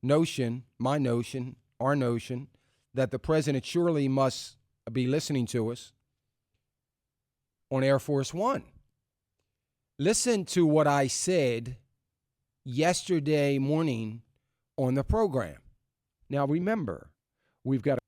notion, my notion, our notion, that the president surely must be listening to us on Air Force One. Listen to what I said yesterday morning on the program. Now remember, we've got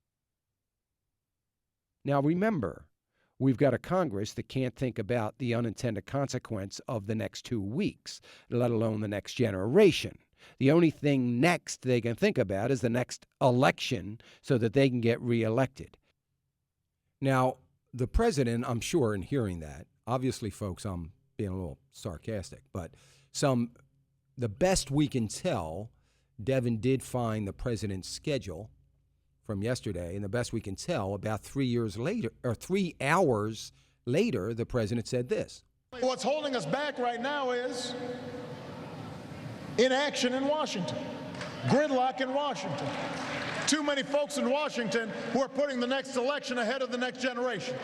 a Congress that can't think about the unintended consequence of the next 2 weeks, let alone the next generation. The only thing next they can think about is the next election so that they can get reelected. Now, the president, I'm sure, in hearing that, obviously, folks, I'm being a little sarcastic, but the best we can tell, Devin did find the president's schedule from yesterday, and the best we can tell, about 3 hours later, the president said this. What's holding us back right now is inaction in Washington, gridlock in Washington. Too many folks in Washington who are putting the next election ahead of the next generation.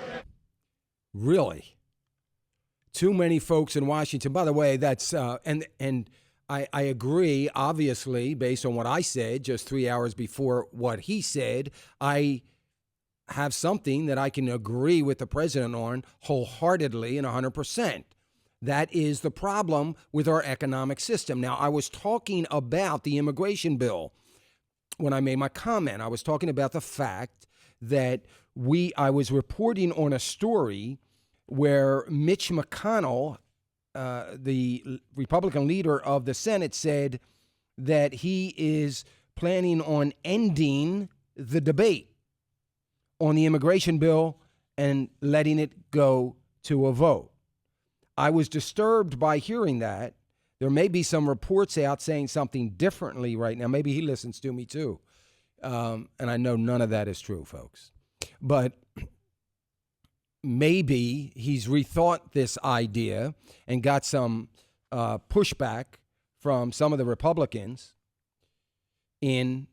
Really? Too many folks in Washington. By the way, that's and I agree, obviously, based on what I said just 3 hours before what he said. I have something that I can agree with the president on wholeheartedly and 100%. That is the problem with our economic system. Now, I was talking about the immigration bill when I made my comment. I was talking about the fact that I was reporting on a story where Mitch McConnell, the Republican leader of the Senate, said that he is planning on ending the debate on the immigration bill and letting it go to a vote. I was disturbed by hearing that. There may be some reports out saying something differently right now. Maybe he listens to me too. And I know none of that is true, folks. But maybe he's rethought this idea and got some pushback from some of the Republicans in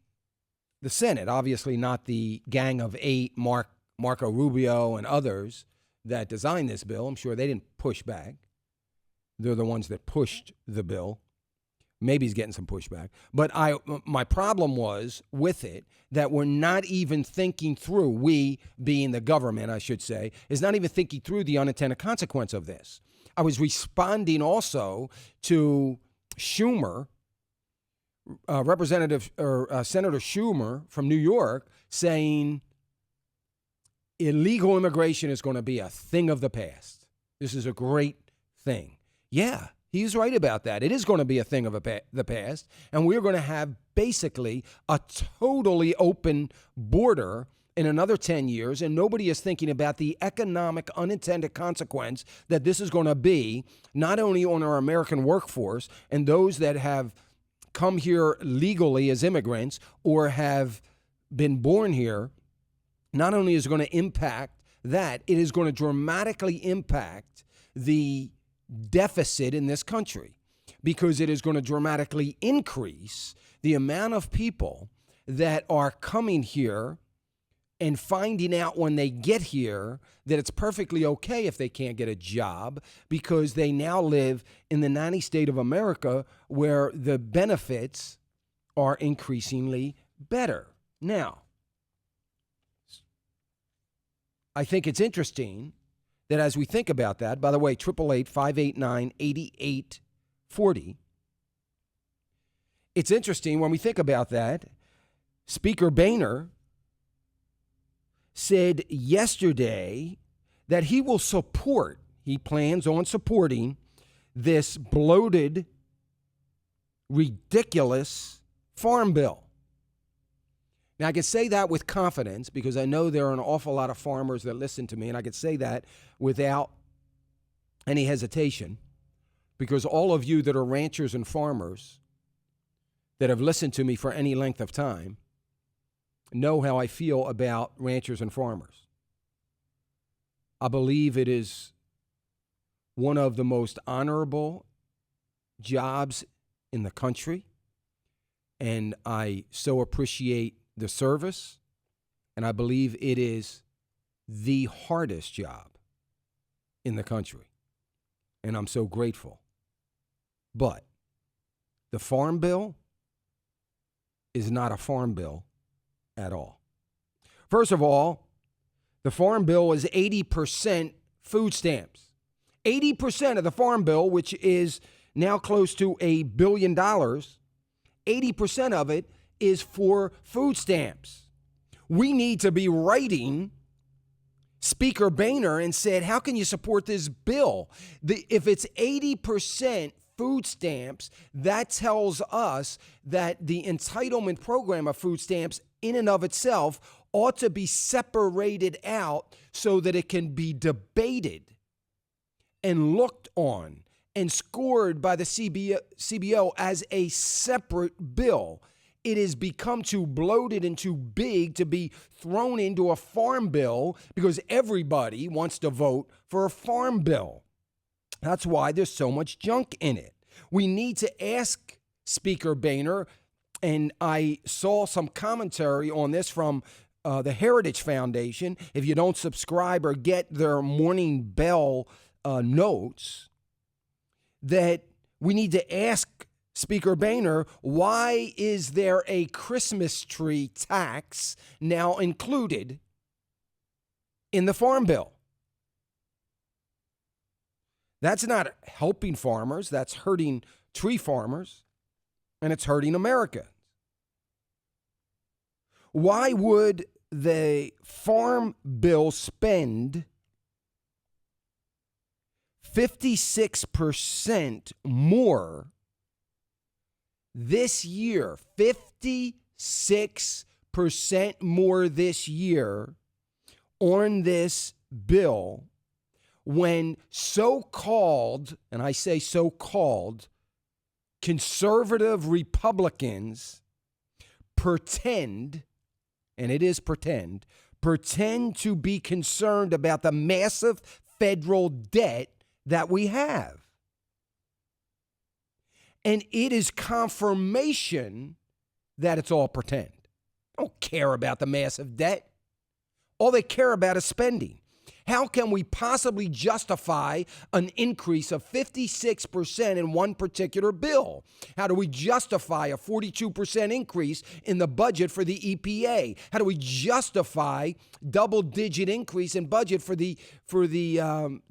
the Senate. Obviously not the Gang of Eight, Marco Rubio and others that designed this bill. I'm sure they didn't push back. They're the ones that pushed the bill. Maybe he's getting some pushback. But my problem was with it that we're not even thinking through, we being the government, I should say, is not even thinking through the unintended consequence of this. I was responding also to Schumer, Senator Schumer from New York, saying illegal immigration is going to be a thing of the past. This is a great thing. Yeah, he's right about that. It is going to be a thing of the past, and we're going to have basically a totally open border in another 10 years, and nobody is thinking about the economic unintended consequence that this is going to be, not only on our American workforce and those that have come here legally as immigrants or have been born here. Not only is it going to impact that, it is going to dramatically impact the deficit in this country, because it is going to dramatically increase the amount of people that are coming here and finding out when they get here that it's perfectly okay if they can't get a job, because they now live in the nanny state of America where the benefits are increasingly better. Now, I think it's interesting that as we think about that, by the way, 888-589-8840, it's interesting when we think about that, Speaker Boehner said yesterday that he plans on supporting this bloated, ridiculous farm bill. Now, I can say that with confidence because I know there are an awful lot of farmers that listen to me, and I can say that without any hesitation, because all of you that are ranchers and farmers that have listened to me for any length of time know how I feel about ranchers and farmers. I believe it is one of the most honorable jobs in the country, and I so appreciate the service, and I believe it is the hardest job in the country, and I'm so grateful. But the Farm Bill is not a farm bill at all. First of all, the farm bill is 80% food stamps. 80% of the farm bill, which is now close to $1 billion, 80% of it is for food stamps. We need to be writing Speaker Boehner and said, how can you support this bill? If it's 80% food stamps, that tells us that the entitlement program of food stamps in and of itself ought to be separated out so that it can be debated and looked on and scored by the CBO as a separate bill. It has become too bloated and too big to be thrown into a farm bill because everybody wants to vote for a farm bill. That's why there's so much junk in it. We need to ask Speaker Boehner, and I saw some commentary on this from the Heritage Foundation. If you don't subscribe or get their morning bell notes, that we need to ask Speaker Boehner, why is there a Christmas tree tax now included in the farm bill? That's not helping farmers, that's hurting tree farmers, and it's hurting America. Why would the farm bill spend 56% more this year, 56% more this year on this bill when so-called, and I say so-called, conservative Republicans pretend, and it is pretend to be concerned about the massive federal debt that we have. And it is confirmation that it's all pretend. They don't care about the massive debt. All they care about is spending. How can we possibly justify an increase of 56% in one particular bill? How do we justify a 42% increase in the budget for the EPA? How do we justify double-digit increase in budget for the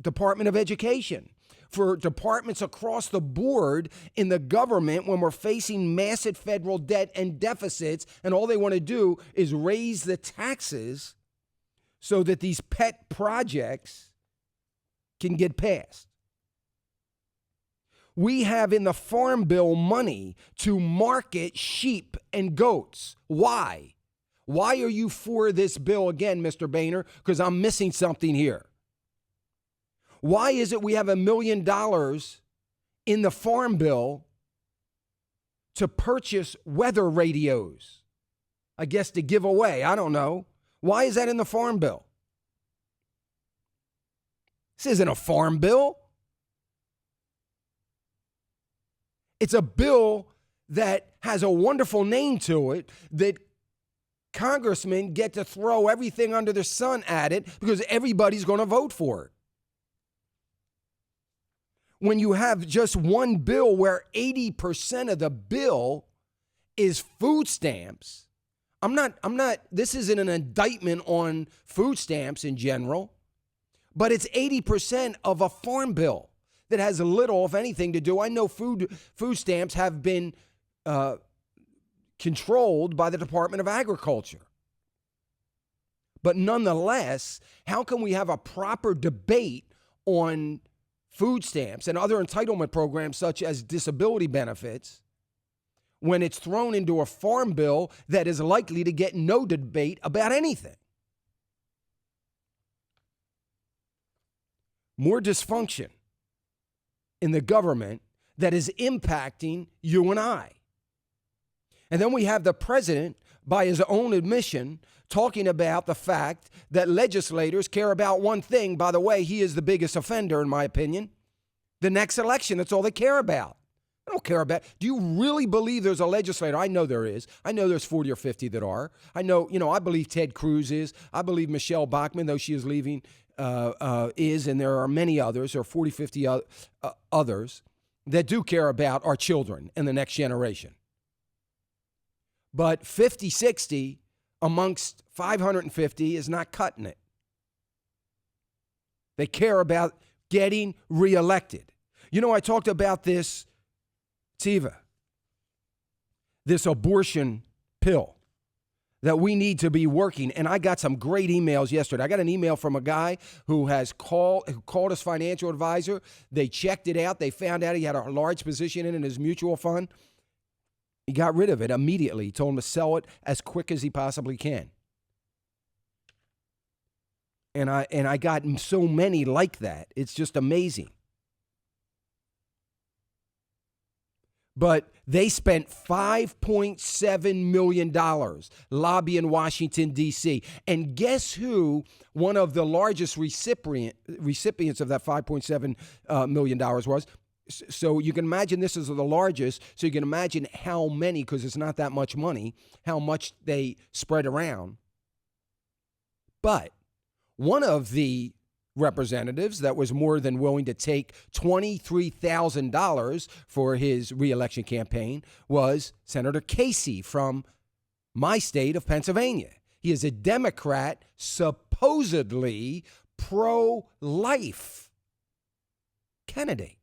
Department of Education? For departments across the board in the government when we're facing massive federal debt and deficits, and all they want to do is raise the taxes so that these pet projects can get passed. We have in the Farm Bill money to market sheep and goats. Why? Why are you for this bill again, Mr. Boehner? Because I'm missing something here. Why is it we have $1 million in the Farm Bill to purchase weather radios? I guess to give away. I don't know. Why is that in the Farm Bill? This isn't a farm bill. It's a bill that has a wonderful name to it that congressmen get to throw everything under the sun at it because everybody's going to vote for it. When you have just one bill where 80% of the bill is food stamps, this isn't an indictment on food stamps in general, but it's 80% of a farm bill that has little, if anything, to do. I know food stamps have been controlled by the Department of Agriculture. But nonetheless, how can we have a proper debate on food stamps and other entitlement programs such as disability benefits when it's thrown into a farm bill that is likely to get no debate about anything? More dysfunction in the government that is impacting you and I. And then we have the president, by his own admission, talking about the fact that legislators care about one thing. By the way, he is the biggest offender, in my opinion. The next election, that's all they care about. They don't care about. Do you really believe there's a legislator? I know there is. I know there's 40 or 50 that are. I know, I believe Ted Cruz is. I believe Michelle Bachmann, though she is leaving, is, and there are many others, there are 40, 50 others that do care about our children and the next generation. But 50-60 amongst 550 is not cutting it. They care about getting reelected. You know, I talked about this, Tiva, this abortion pill that we need to be working. And I got some great emails yesterday. I got an email from a guy who called his financial advisor. They checked it out. They found out he had a large position in his mutual fund. He got rid of it immediately. He told him to sell it as quick as he possibly can. And I got so many like that. It's just amazing. But they spent $5.7 million lobbying Washington, D.C. And guess who one of the largest recipients of that $5.7 million was? So you can imagine this is the largest. So you can imagine how many, because it's not that much money, how much they spread around. But one of the representatives that was more than willing to take $23,000 for his reelection campaign was Senator Casey from my state of Pennsylvania. He is a Democrat, supposedly pro-life candidate.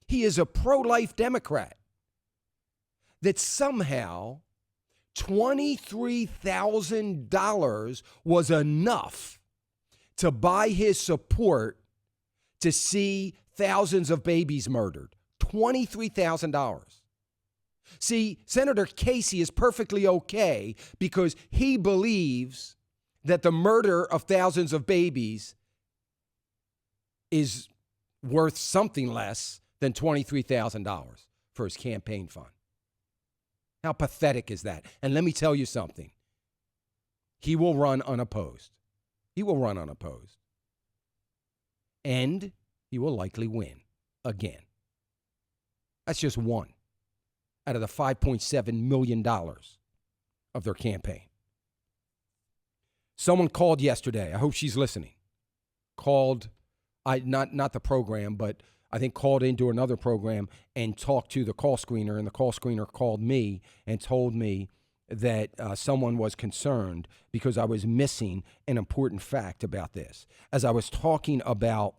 He is a pro-life Democrat that somehow $23,000 was enough to buy his support to see thousands of babies murdered. $23,000. See, Senator Casey is perfectly okay because he believes that the murder of thousands of babies is worth something less than $23,000 for his campaign fund. How pathetic is that? And let me tell you something. He will run unopposed. He will run unopposed. And he will likely win again. That's just one out of the $5.7 million of their campaign. Someone called yesterday. I hope she's listening. Called, not the program, but I think called into another program and talked to the call screener, and the call screener called me and told me that someone was concerned because I was missing an important fact about this. As I was talking about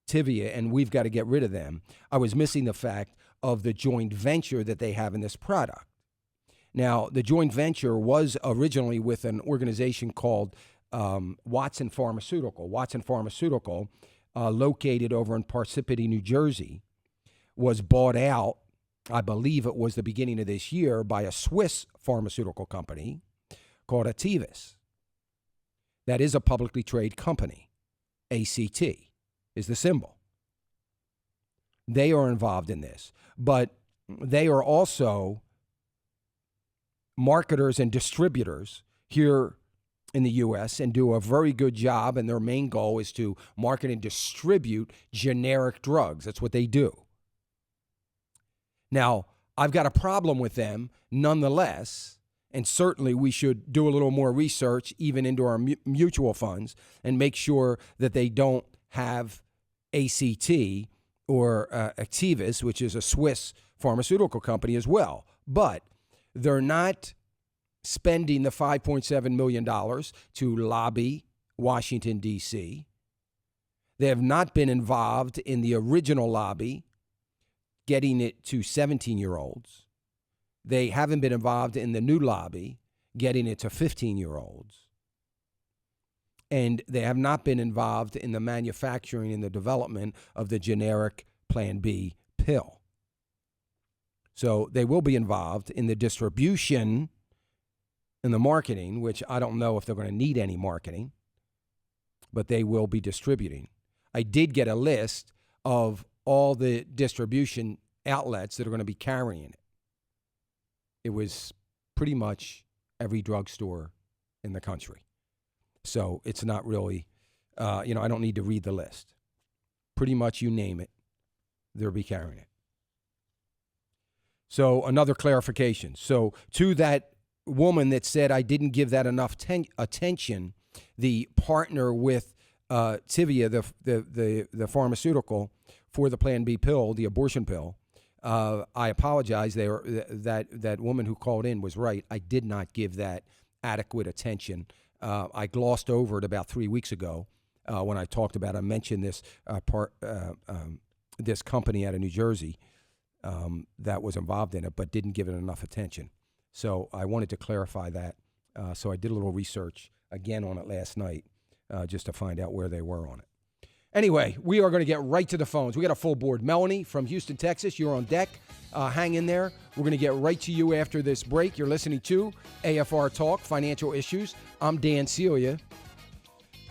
Tivia and we've got to get rid of them, I was missing the fact of the joint venture that they have in this product. Now, the joint venture was originally with an organization called Watson Pharmaceutical. Watson Pharmaceutical, located over in Parsippany, New Jersey, was bought out, I believe it was the beginning of this year, by a Swiss pharmaceutical company called Actavis. That is a publicly traded company. ACT is the symbol. They are involved in this, but they are also marketers and distributors here in the U.S. and do a very good job, and their main goal is to market and distribute generic drugs. That's what they do. Now, I've got a problem with them nonetheless, and certainly we should do a little more research even into our mutual funds and make sure that they don't have ACT or Actavis, which is a Swiss pharmaceutical company as well. But they're not spending the $5.7 million to lobby Washington, D.C. They have not been involved in the original lobby, getting it to 17-year-olds. They haven't been involved in the new lobby, getting it to 15-year-olds. And they have not been involved in the manufacturing and the development of the generic Plan B pill. So they will be involved in the distribution and the marketing, which I don't know if they're going to need any marketing, but they will be distributing. I did get a list of all the distribution outlets that are going to be carrying it. It was pretty much every drugstore in the country. So it's not really, I don't need to read the list. Pretty much you name it, they'll be carrying it. So another clarification. So to that woman that said I didn't give that enough attention, the partner with Tivia, the pharmaceutical for the Plan B pill, the abortion pill, I apologize. That woman who called in was right. I did not give that adequate attention. I glossed over it about 3 weeks ago when I talked about. I mentioned this this company out of New Jersey that was involved in it, but didn't give it enough attention. So I wanted to clarify that. So I did a little research again on it last night just to find out where they were on it. Anyway, we are going to get right to the phones. We got a full board. Melanie from Houston, Texas, you're on deck. Hang in there. We're going to get right to you after this break. You're listening to AFR Talk, Financial Issues. I'm Dan Celia.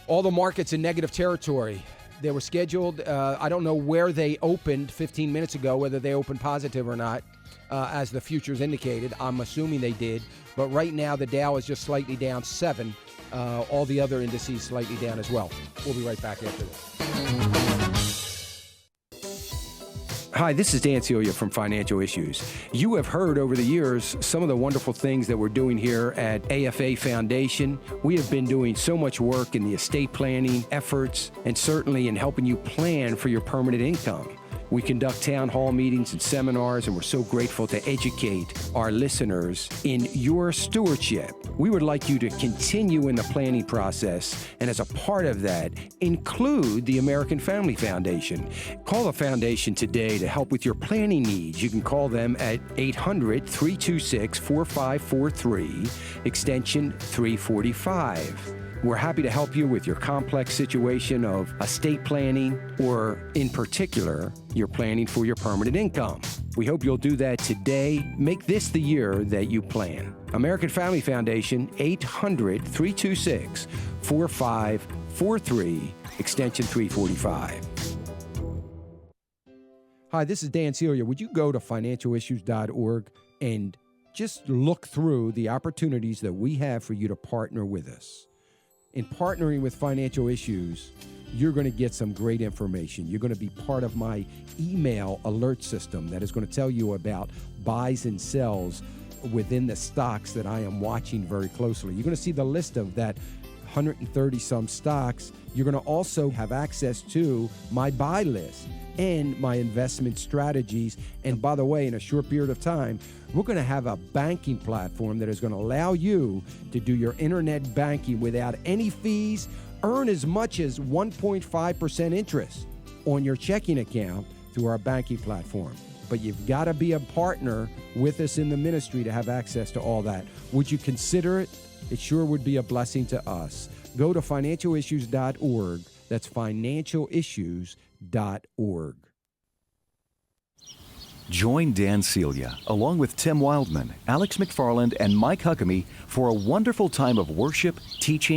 All the markets in negative territory. They were scheduled. I don't know where they opened 15 minutes ago, whether they opened positive or not, as the futures indicated. I'm assuming they did. But right now, the Dow is just slightly down 7. All the other indices slightly down as well. We'll be right back after this. Hi, this is Dan Celia from Financial Issues. You have heard over the years some of the wonderful things that we're doing here at AFA Foundation. We have been doing so much work in the estate planning efforts and certainly in helping you plan for your permanent income. We conduct town hall meetings and seminars, and we're so grateful to educate our listeners in your stewardship. We would like you to continue in the planning process, and as a part of that, include the American Family Foundation. Call the foundation today to help with your planning needs. You can call them at 800-326-4543, extension 345. We're happy to help you with your complex situation of estate planning or, in particular, your planning for your permanent income. We hope you'll do that today. Make this the year that you plan. American Family Foundation, 800-326-4543, extension 345. Hi, this is Dan Celia. Would you go to financialissues.org and just look through the opportunities that we have for you to partner with us? In partnering with Financial Issues, you're going to get some great information. You're going to be part of my email alert system that is going to tell you about buys and sells within the stocks that I am watching very closely. You're going to see the list of that 130 some stocks. You're going to also have access to my buy list and my investment strategies. And by the way, in a short period of time, we're going to have a banking platform that is going to allow you to do your internet banking without any fees, earn as much as 1.5% interest on your checking account through our banking platform. But you've got to be a partner with us in the ministry to have access to all that. Would you consider it? It sure would be a blessing to us. Go to financialissues.org. That's financialissues.org. Join Dan Celia, along with Tim Wildman, Alex McFarland, and Mike Huckabee for a wonderful time of worship, teaching,